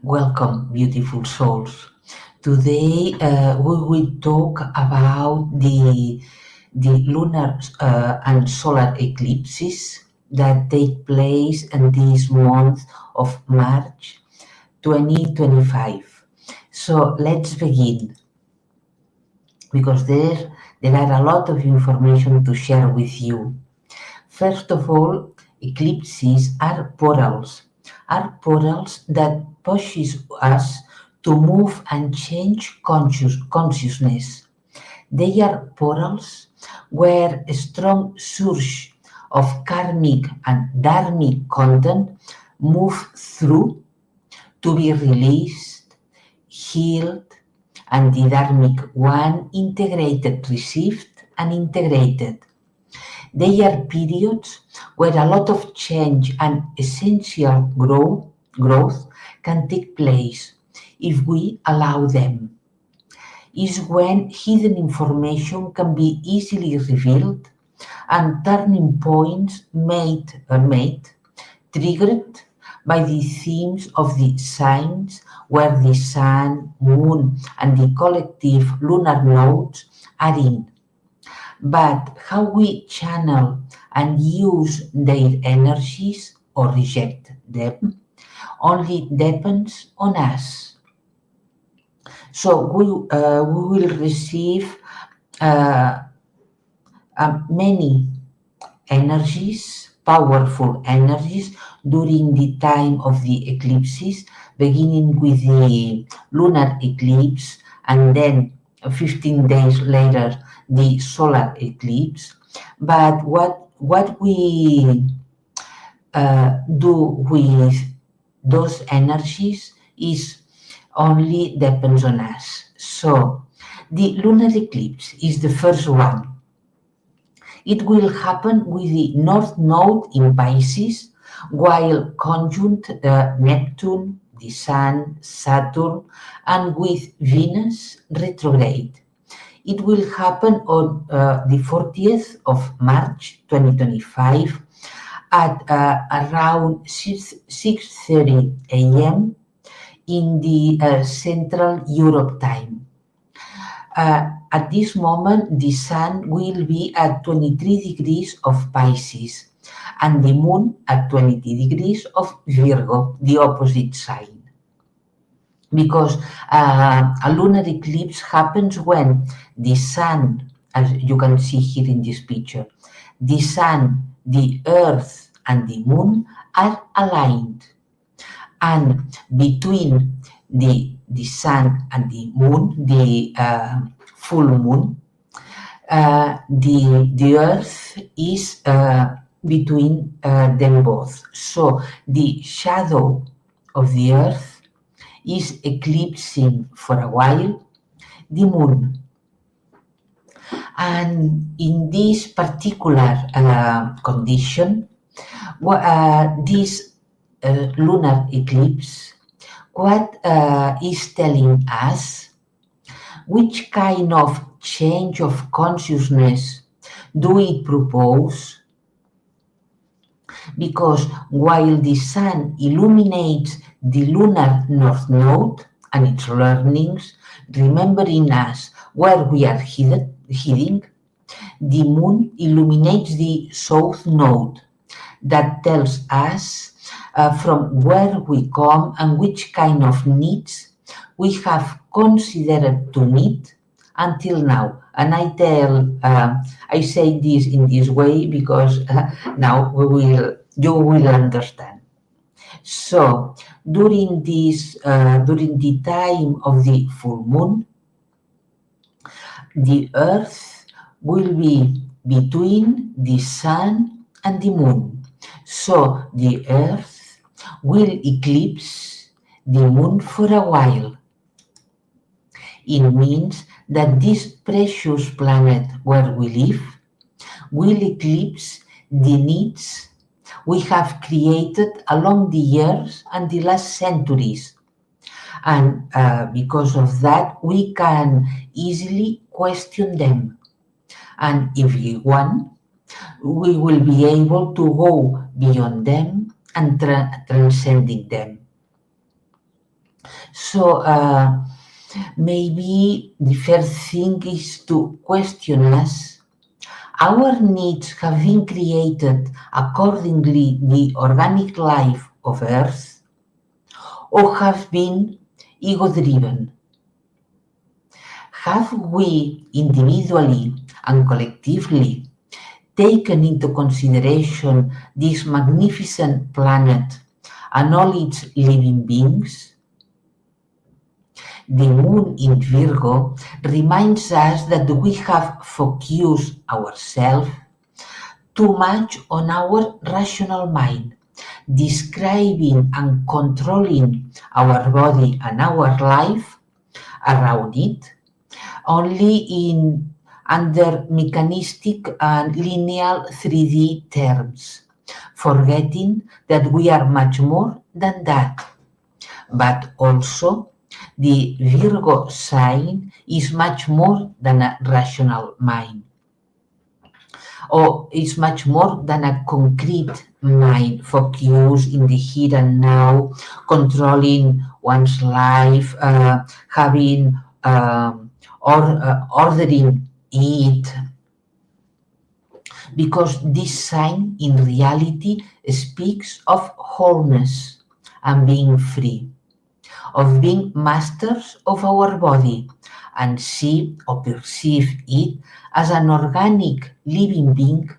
Welcome, beautiful souls. Today we will talk about the lunar and solar eclipses that take place in this month of March 2025. So let's begin because there are a lot of information to share with you. First of all, eclipses are portals that pushes us to move and change consciousness. They are portals where a strong surge of karmic and dharmic content move through to be released, healed, and the dharmic one integrated, received, and integrated. They are periods where a lot of change and essential growth can take place if we allow them. Is when hidden information can be easily revealed and turning points made triggered by the themes of the signs where the sun, moon, and the collective lunar nodes are in. But how we channel and use their energies or reject them only depends on us. So we will receive uh, many energies, powerful energies during the time of the eclipses, beginning with the lunar eclipse and then 15 days later the solar eclipse. But what we do with those energies is only depends on us. So the lunar eclipse is the first one. It will happen with the North Node in Pisces, while conjunct Neptune, the Sun, Saturn, and with Venus retrograde. It will happen on the 40th of March 2025 at around 6:30 a.m. in the Central Europe time. At this moment, the Sun will be at 23 degrees of Pisces and the Moon at 20 degrees of Virgo, the opposite sign. Because a lunar eclipse happens when the Sun, as you can see here in this picture, the Sun, the Earth, and the Moon are aligned. And between the Sun and the Moon, the full moon, the Earth is between them both. So the shadow of the Earth is eclipsing for a while the Moon. And in this particular condition, this lunar eclipse, what is telling us which kind of change of consciousness do it propose? Because while the sun illuminates the lunar north node and its learnings, remembering us where we are heading, the moon illuminates the south node that tells us from where we come and which kind of needs we have considered to meet until now. And I say this in this way because now you will understand. So during the time of the full moon, the Earth will be between the Sun and the Moon. So the Earth will eclipse the Moon for a while. It means that this precious planet where we live will eclipse the needs we have created along the years and the last centuries. And because of that, we can easily question them. And if we want, we will be able to go beyond them and transcending them. So maybe the first thing is to question us. Our needs have been created accordingly the organic life of Earth or have been ego driven. Have we individually and collectively taken into consideration this magnificent planet and all its living beings? The moon in Virgo reminds us that we have focused ourselves too much on our rational mind, describing and controlling our body and our life around it only in under mechanistic and linear 3D terms, forgetting that we are much more than that. But also, the Virgo sign is much more than a rational mind, or is much more than a concrete mind focused in the here and now, controlling one's life, having or ordering it, because this sign in reality speaks of wholeness and being free, of being masters of our body and see or perceive it as an organic living being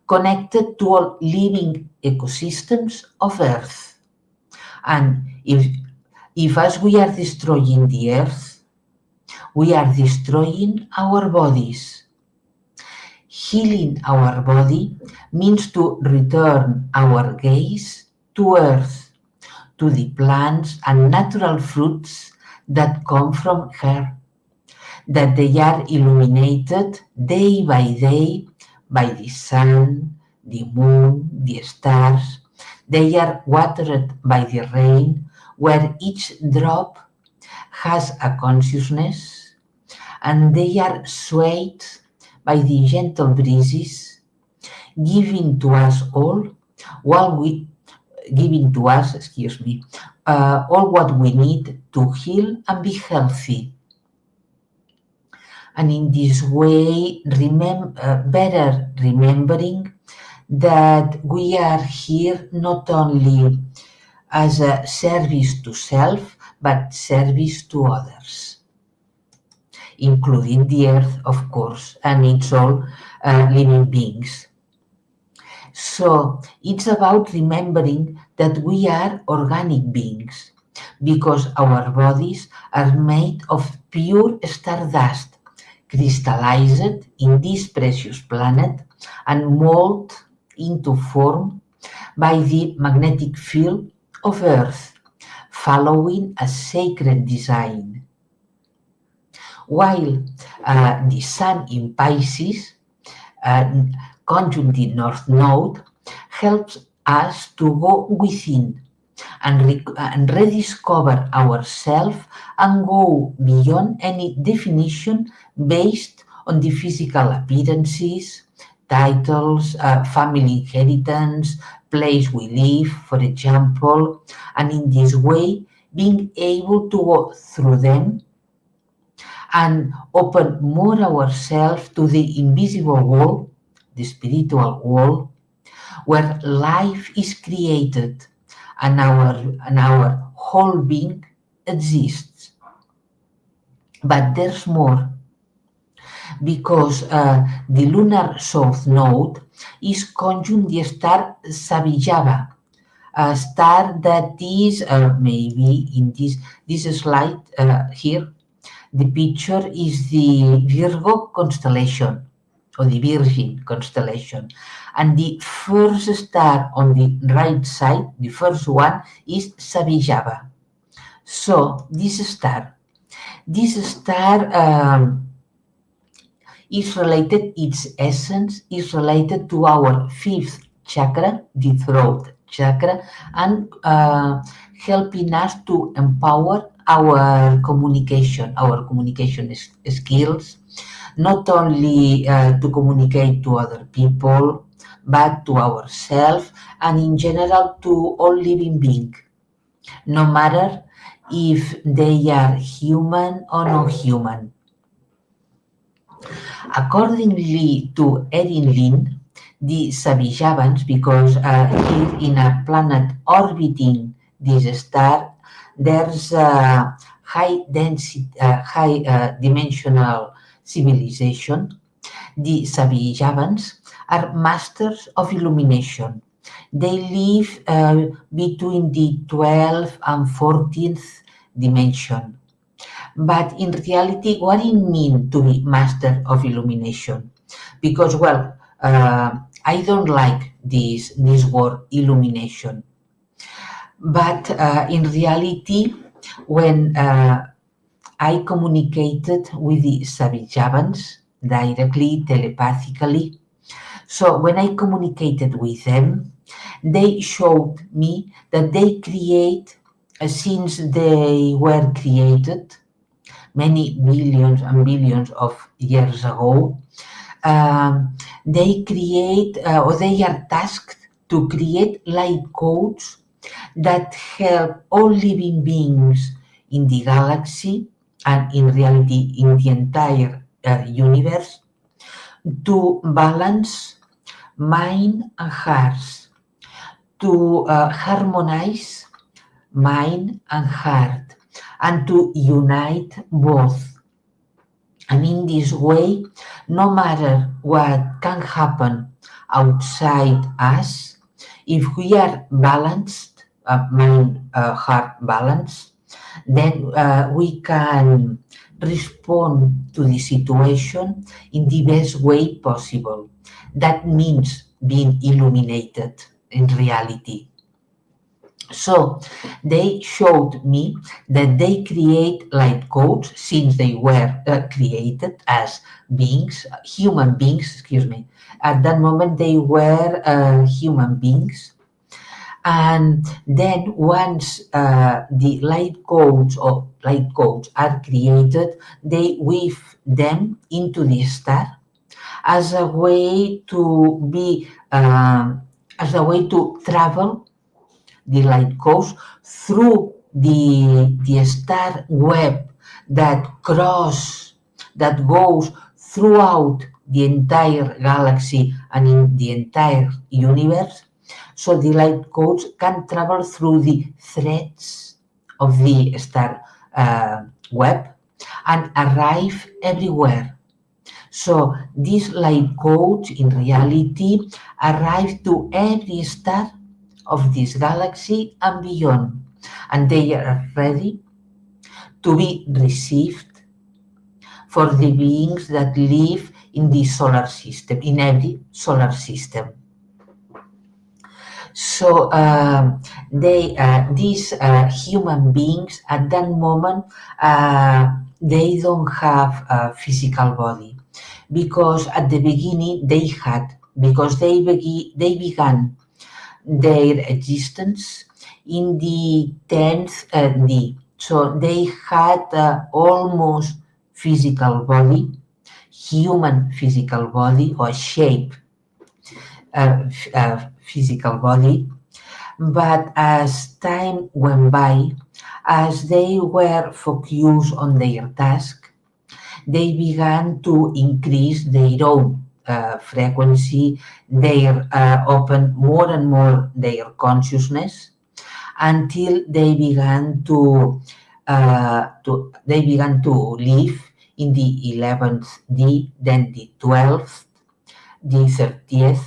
connected to all living ecosystems of Earth. And if as we are destroying the Earth, we are destroying our bodies. Healing our body means to return our gaze to Earth, to the plants and natural fruits that come from her, that they are illuminated day by day by the sun, the moon, the stars. They are watered by the rain, where each drop has a consciousness, and they are swayed by the gentle breezes, giving to us all while we giving to us, all what we need to heal and be healthy. And in this way, better remembering that we are here not only as a service to self, but service to others, including the earth, of course, and its all living beings. So it's about remembering that we are organic beings because our bodies are made of pure stardust, crystallized in this precious planet and molded into form by the magnetic field of Earth, following a sacred design. While the Sun in Pisces, uh, conjunct the North Node, helps us to go within and rediscover ourselves and go beyond any definition based on the physical appearances, titles, family inheritance, place we live, for example, and in this way being able to go through them and open more ourselves to the invisible world, the spiritual world, where life is created and our whole being exists. But there's more, because the lunar south node is conjunct the star Savijava, a star that is maybe in this slide here. The picture is the Virgo constellation or the Virgin constellation. And the first star on the right side, the first one, is Savijava. So this star is related, its essence is related to our fifth chakra, the throat chakra, and helping us to empower our communication skills, not only to communicate to other people, but to ourselves and in general to all living beings, no matter if they are human or not human. Accordingly to Erin Lin, the Savijavans, because here in a planet orbiting this star, there's a high density, high dimensional civilization. The Savijavans are masters of illumination. They live between the 12th and 14th dimension. But in reality, what it means to be master of illumination? Because, well, I don't like this word illumination. But in reality, when I communicated with the Savijavans directly, telepathically, so when I communicated with them, they showed me that they create, since they were created, many billions and billions of years ago, they create or they are tasked to create light codes that help all living beings in the galaxy and in reality in the entire universe to balance mind and hearts, to harmonize mind and heart, and to unite both. And in this way, no matter what can happen outside us, if we are balanced, mind, heart balanced, then we can respond to the situation in the best way possible. That means being illuminated in reality. So they showed me that they create light codes since they were created as beings, human beings, excuse me. At that moment, they were human beings. And then once the light codes are created, they weave them into the star as a way to be, as a way to travel the light goes through the star web that goes throughout the entire galaxy and in the entire universe. So the light codes can travel through the threads of the star web and arrive everywhere. So these light codes in reality arrive to every star of this galaxy and beyond, and they are ready to be received for the beings that live in the solar system, in every solar system. So these human beings at that moment, they don't have a physical body, because at the beginning they had, because they began their existence in the 10th D. So they had almost physical body, human physical body or shape physical body. But as time went by, as they were focused on their task, they began to increase their own frequency. They opened more and more their consciousness until they began to live in the 11th D, then the 12th, the 30th,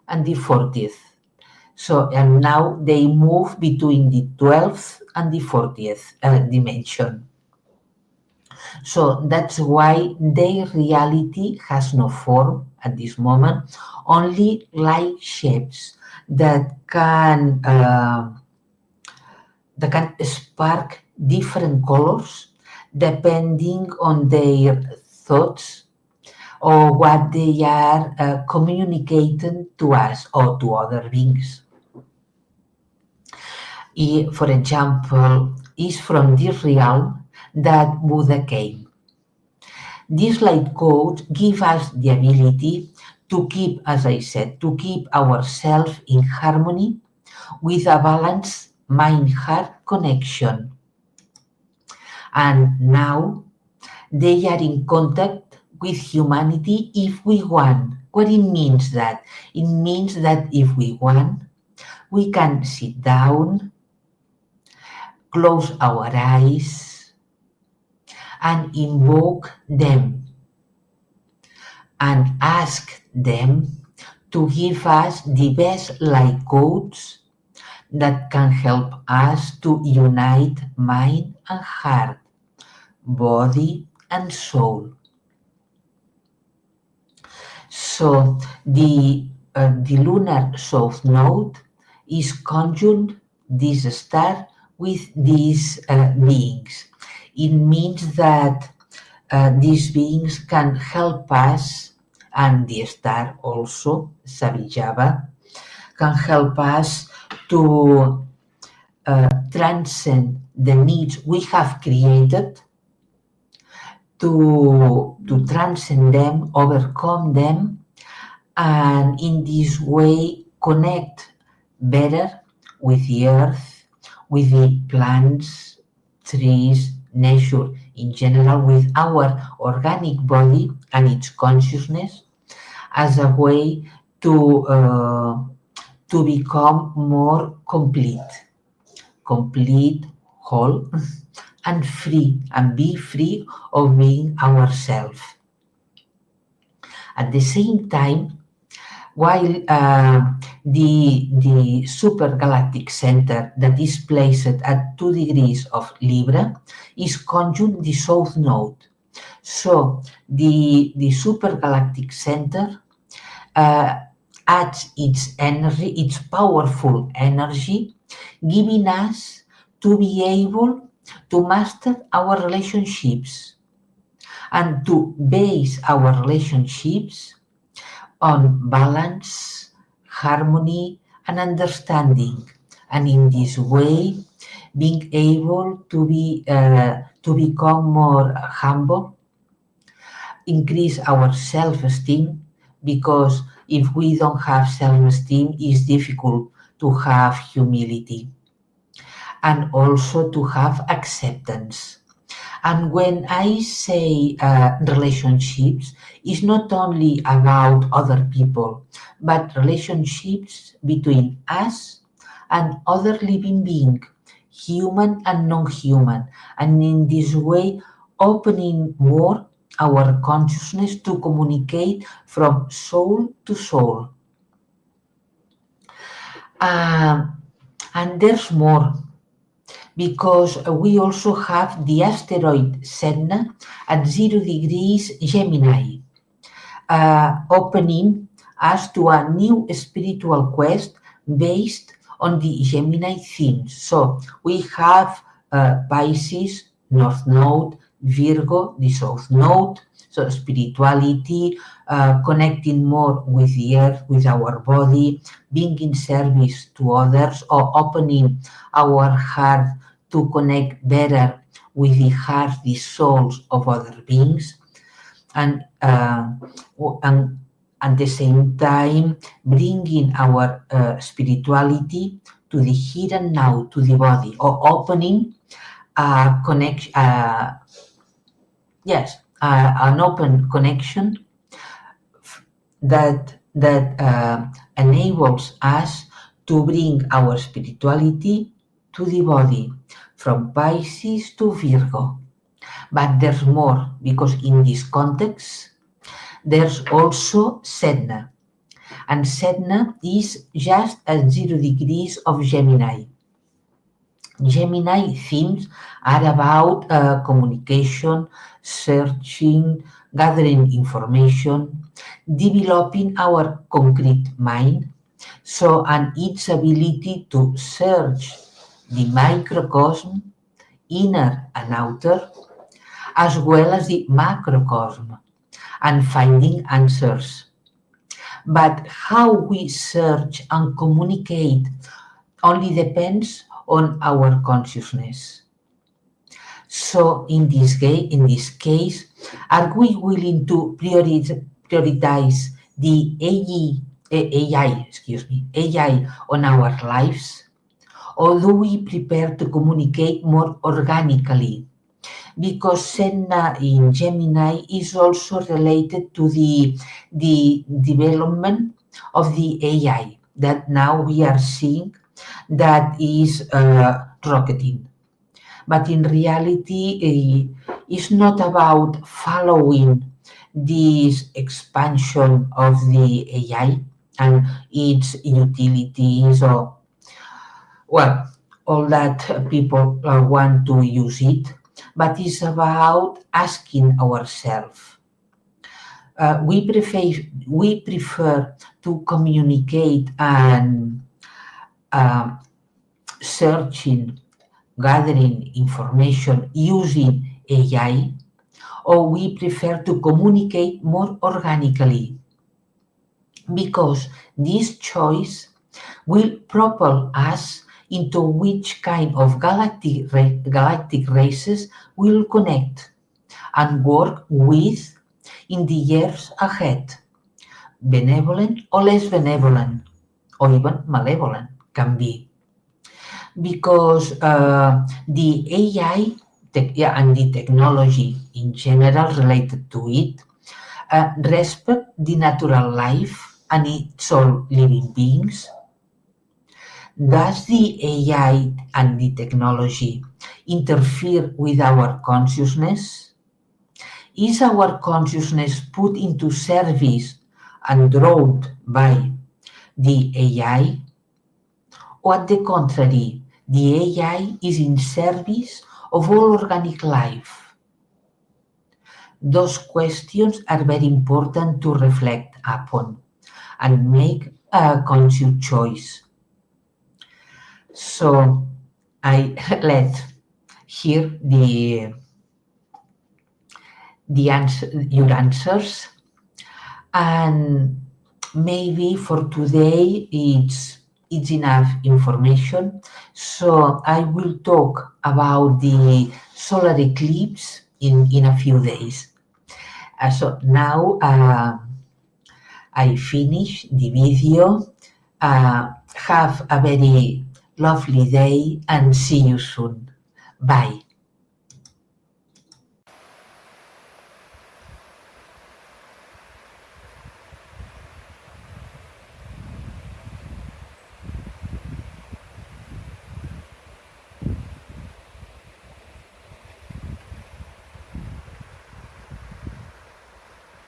and the 40th. So, and now they move between the 12th and the 40th dimension. So that's why their reality has no form at this moment, only light shapes that can spark different colors depending on their thoughts or what they are communicating to us or to other beings. For example, is from this realm that Buddha came. These light codes give us the ability to keep, as I said, to keep ourselves in harmony with a balanced mind-heart connection. And now they are in contact with humanity if we want. What it means that? It means that if we want, we can sit down, close our eyes, and invoke them and ask them to give us the best light codes that can help us to unite mind and heart, body and soul. So the lunar south node is conjunct this star with these beings. It means that these beings can help us, and the star also, Savijava, can help us to transcend the needs we have created, to transcend them, overcome them, and in this way connect better with the earth, with the plants, trees, nature in general, with our organic body and its consciousness as a way to become more complete, whole, and free, and be free of being ourselves. At the same time, while the supergalactic center that is placed at 2 degrees of Libra is conjunct the south node. So the supergalactic center uh, adds its energy, its powerful energy, giving us to be able to master our relationships and to base our relationships on balance, harmony, and understanding. And in this way, being able to become more humble, increase our self-esteem, because if we don't have self-esteem, it's difficult to have humility and also to have acceptance. And when I say relationships, it's not only about other people, but relationships between us and other living being, human and non-human. And in this way, opening more our consciousness to communicate from soul to soul. And there's more, because we also have the asteroid Sedna at 0 degrees Gemini, opening us to a new spiritual quest based on the Gemini themes. So we have Pisces, North Node, Virgo, the South Node, so spirituality, connecting more with the earth, with our body, being in service to others, or opening our heart to connect better with the heart, the souls of other beings, and and at the same time bringing our spirituality to the here and now, to the body, or opening a connection, an open connection that enables us to bring our spirituality to the body, from Pisces to Virgo. But there's more, because in this context, there's also Sedna. And Sedna is just at 0 degrees of Gemini. Gemini themes are about communication, searching, gathering information, developing our concrete mind, so and its ability to search the microcosm, inner and outer, as well as the macrocosm, and finding answers. But how we search and communicate only depends on our consciousness. So in this case, are we willing to prioritize the AI on our lives? Or do we prepare to communicate more organically, because Senna in Gemini is also related to the development of the AI that now we are seeing that is rocketing. But in reality, it's not about following this expansion of the AI and its utilities or, well, all that people want to use it, but it's about asking ourselves. We prefer to communicate and um, searching, gathering information using AI, or we prefer to communicate more organically, because this choice will propel us into which kind of galactic races we'll connect and work with in the years ahead, benevolent or less benevolent, or even malevolent can be. Because the AI yeah, and the technology in general related to it respect the natural life and its all living beings. Does the AI and the technology interfere with our consciousness? Is our consciousness put into service and drawn by the AI? Or at the contrary, the AI is in service of all organic life? Those questions are very important to reflect upon and make a conscious choice. So I let hear your answers, and maybe for today it's enough information. So I will talk about the solar eclipse in a few days. So now I finish the video. Have a very lovely day and see you soon. Bye.